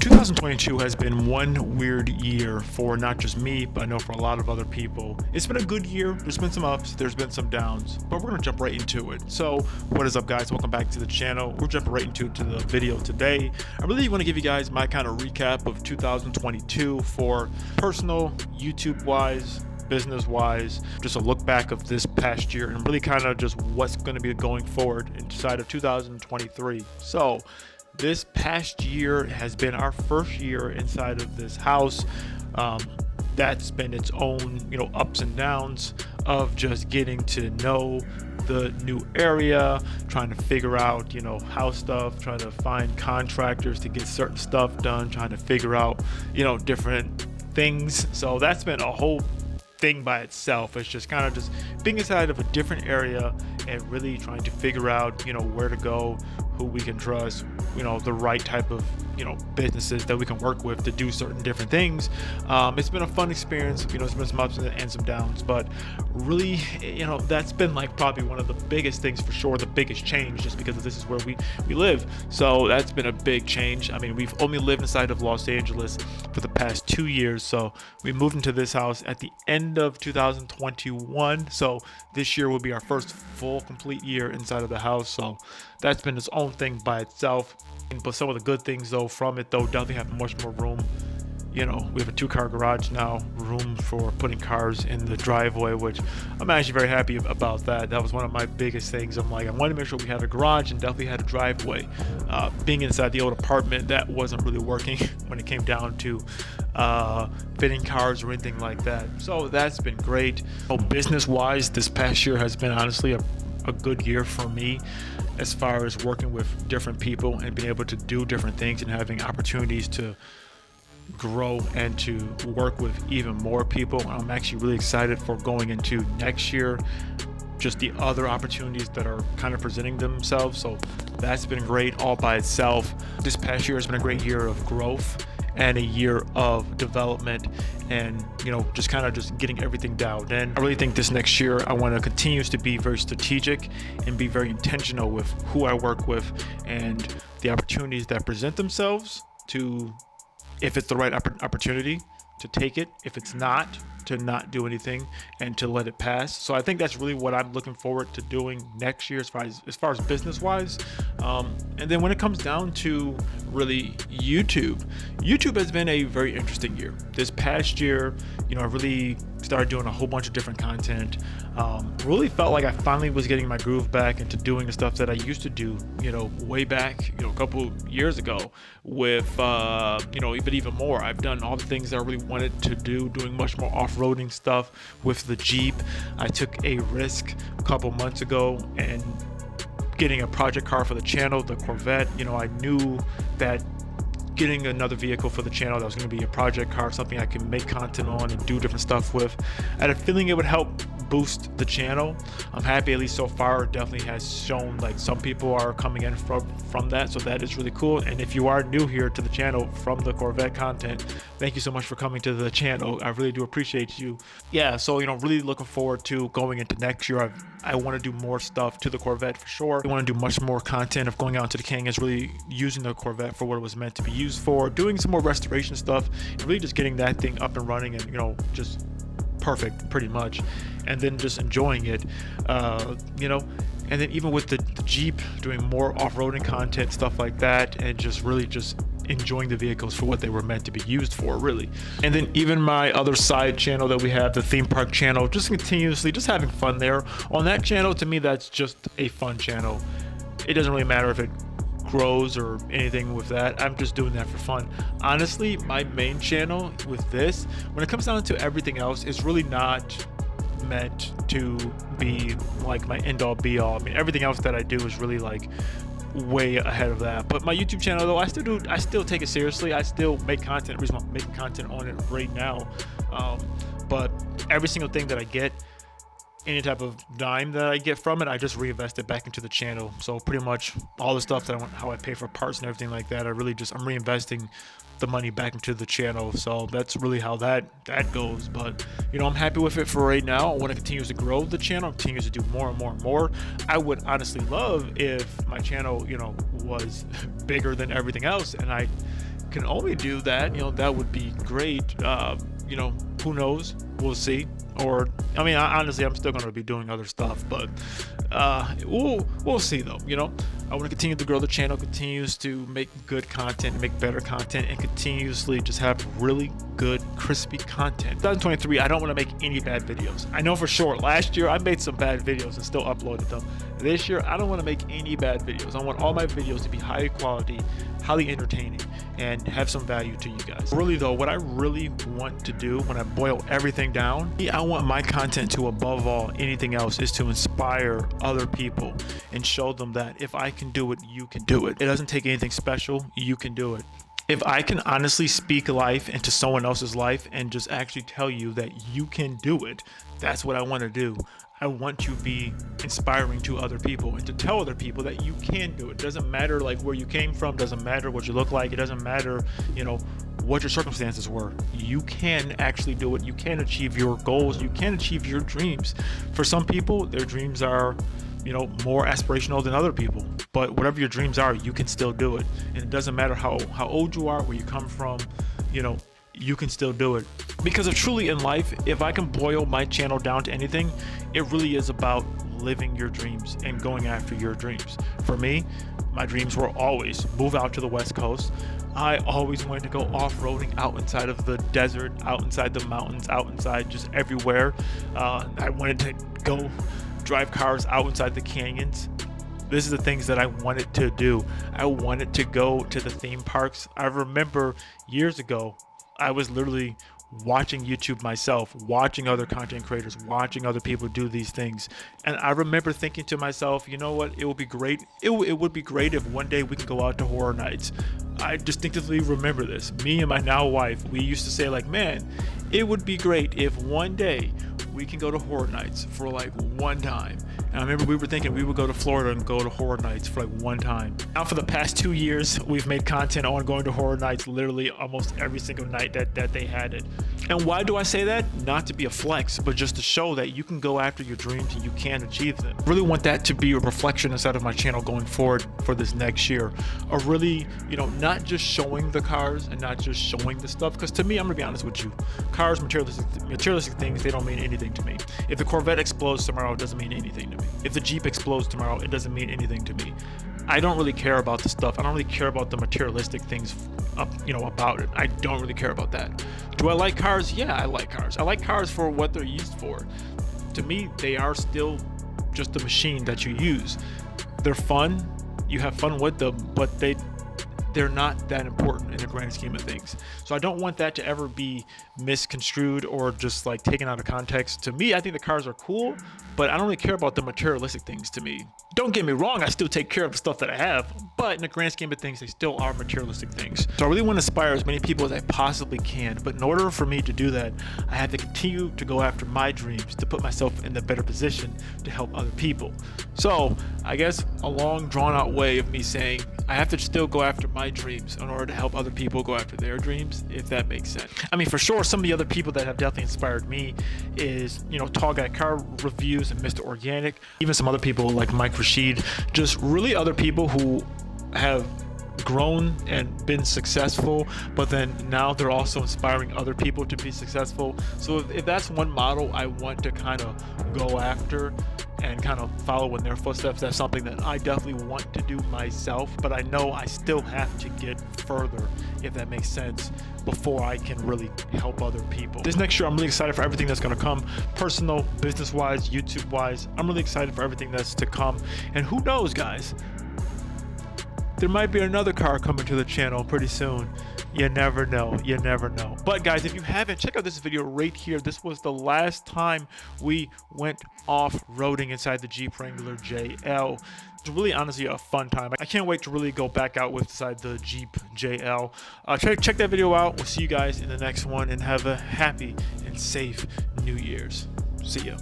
2022 has been one weird year for not just me, but I know for a lot of other people. It's been a good year. There's been some ups, there's been some downs, but we're gonna jump right into it. So what is up, guys? Welcome back to the channel. We're jumping right into the video today. I really want to give you guys my kind of recap of 2022 for personal, YouTube wise, business wise, just a look back of this past year and really kind of just what's going to be going forward inside of 2023. So this past year has been our first year inside of this house. That's been its own, ups and downs of just getting to know the new area, trying to figure out, house stuff, trying to find contractors to get certain stuff done, trying to figure out, different things. So that's been a whole thing by itself. It's just kind of just being inside of a different area and really trying to figure out, where to go, who we can trust, the right type of, businesses that we can work with to do certain different things. It's been a fun experience. It's been some ups and some downs, but really, that's been like probably one of the biggest things for sure, the biggest change, just because this is where we live. So that's been a big change. I mean, we've only lived inside of Los Angeles for the past 2 years. So we moved into this house at the end of 2021. So this year will be our first full complete year inside of the house. So that's been its own thing by itself. But some of the good things though from it though, definitely have much more room. We have a 2-car garage now, room for putting cars in the driveway, which I'm actually very happy about that. That was one of my biggest things. I'm like, I wanted to make sure we had a garage and definitely had a driveway. Being inside the old apartment, that wasn't really working when it came down to fitting cars or anything like that. So that's been great. Business wise, this past year has been honestly a good year for me as far as working with different people and being able to do different things and having opportunities to grow and to work with even more people. I'm actually really excited for going into next year, just the other opportunities that are kind of presenting themselves. So that's been great all by itself. This past year has been a great year of growth and a year of development and just kind of just getting everything dialed in. I really think this next year I want to continue to be very strategic and be very intentional with who I work with and the opportunities that present themselves, to, if it's the right opportunity, to take it. If it's not, to not do anything and to let it pass. So I think that's really what I'm looking forward to doing next year as far as business wise. And then when it comes down to really YouTube has been a very interesting year. This past year, I really started doing a whole bunch of different content. Really felt like I finally was getting my groove back into doing the stuff that I used to do, way back, a couple years ago with, even more. I've done all the things that I really wanted to do, doing much more off-roading stuff with the Jeep. I took a risk a couple months ago and getting a project car for the channel, the Corvette. I knew that getting another vehicle for the channel that was going to be a project car, something I can make content on and do different stuff with. I had a feeling it would help boost the channel. I'm happy, at least so far, it definitely has shown like some people are coming in from that, so that is really cool. And if you are new here to the channel from the Corvette content, thank you so much for coming to the channel. I really do appreciate you. Yeah, so really looking forward to going into next year. I want to do more stuff to the Corvette for sure. I want to do much more content of going out to the King, is really using the Corvette for what it was meant to be used for, doing some more restoration stuff and really just getting that thing up and running and just perfect pretty much, and then just enjoying it, and then even with the Jeep, doing more off-roading content, stuff like that, and just really just enjoying the vehicles for what they were meant to be used for, really. And then even my other side channel that we have, the theme park channel, just continuously just having fun there. On that channel, to me, that's just a fun channel. It doesn't really matter if it grows or anything with that. I'm just doing that for fun. Honestly, my main channel with this, when it comes down to everything else, is really not meant to be like my end-all be-all. I mean, everything else that I do is really like way ahead of that. But my YouTube channel though, I still take it seriously. I still make content. The reason I'm making content on it right now, but every single thing that I get, any type of dime that I get from it, I just reinvest it back into the channel. So pretty much all the stuff that I want, how I pay for parts and everything like that, I'm reinvesting the money back into the channel. So that's really how that goes. But I'm happy with it for right now. I want to continue to grow the channel, continue to do more and more and more. I would honestly love if my channel was bigger than everything else and I can only do that, you know, that would be great. You know, who knows? We'll see. Or, I mean, honestly, I'm still going to be doing other stuff, but we'll see though. You know, I want to continue to grow the channel, continues to make good content, make better content, and continuously just have really good, crispy content. 2023, I don't want to make any bad videos. I know for sure last year I made some bad videos and still uploaded them. This year, I don't want to make any bad videos. I want all my videos to be high quality, highly entertaining, and have some value to you guys. Really though, what I really want to do when I boil everything down, I want my content to, above all anything else, is to inspire other people and show them that if I can do it, you can do it. It doesn't take anything special, you can do it. If I can honestly speak life into someone else's life and just actually tell you that you can do it, that's what I want to do. I want to be inspiring to other people and to tell other people that you can do it. It doesn't matter like where you came from, doesn't matter what you look like, it doesn't matter, you know, what your circumstances were. You can actually do it. You can achieve your goals. You can achieve your dreams. For some people, their dreams are, you know, more aspirational than other people, but whatever your dreams are, you can still do it. And it doesn't matter how old you are, where you come from, you know, you can still do it. Because truly in life, if I can boil my channel down to anything, it really is about living your dreams and going after your dreams. For me, my dreams were always move out to the West Coast. I always wanted to go off-roading out inside of the desert, out inside the mountains, out inside just everywhere. I wanted to go drive cars out inside the canyons. This is the things that I wanted to do. I wanted to go to the theme parks. I remember years ago, I was literally watching YouTube myself, watching other content creators, watching other people do these things. And I remember thinking to myself, you know what, it would be great. It would be great if one day we can go out to horror nights. I distinctively remember this. Me and my now wife, we used to say like, man, it would be great if one day we can go to horror nights for like one time. And I remember we were thinking we would go to Florida and go to horror nights for like one time. Now for the past 2 years, we've made content on going to horror nights literally almost every single night that they had it. And why do I say that? Not to be a flex, but just to show that you can go after your dreams and you can achieve them. I really want that to be a reflection inside of my channel going forward for this next year. Or really, you know, not just showing the cars and not just showing the stuff. Because to me, I'm gonna be honest with you, cars, materialistic things, they don't mean anything to me. If the Corvette explodes tomorrow, it doesn't mean anything to me. If the Jeep explodes tomorrow, it doesn't mean anything to me. I don't really care about the stuff. I don't really care about the materialistic things, you know, about it. I don't really care about that. Do I like cars? Yeah, I like cars. I like cars for what they're used for. To me, they are still just a machine that you use. They're fun. You have fun with them, but they're not that important in the grand scheme of things. So I don't want that to ever be misconstrued or just like taken out of context. To me, I think the cars are cool, but I don't really care about the materialistic things to me. Don't get me wrong, I still take care of the stuff that I have, but in the grand scheme of things, they still are materialistic things. So I really want to inspire as many people as I possibly can, but in order for me to do that, I have to continue to go after my dreams, to put myself in the better position to help other people. So I guess a long drawn out way of me saying I have to still go after my dreams in order to help other people go after their dreams, if that makes sense. I mean, for sure, some of the other people that have definitely inspired me is, you know, Tall Guy Car Reviews and Mr. Organic, even some other people like Mike Rashid, just really other people who have grown and been successful, but then now they're also inspiring other people to be successful. So if that's one model I want to kind of go after and kind of follow in their footsteps, that's something that I definitely want to do myself, but I know I still have to get further, if that makes sense, before I can really help other people. This next year, I'm really excited for everything that's going to come, personal, business-wise, YouTube-wise. I'm really excited for everything that's to come. And who knows, guys, there might be another car coming to the channel pretty soon. You never know. You never know. But guys, if you haven't, check out this video right here. This was the last time we went off-roading inside the Jeep Wrangler JL. It's really, honestly, a fun time. I can't wait to really go back out with inside the Jeep JL. Check that video out. We'll see you guys in the next one, and have a happy and safe New Year's. See ya.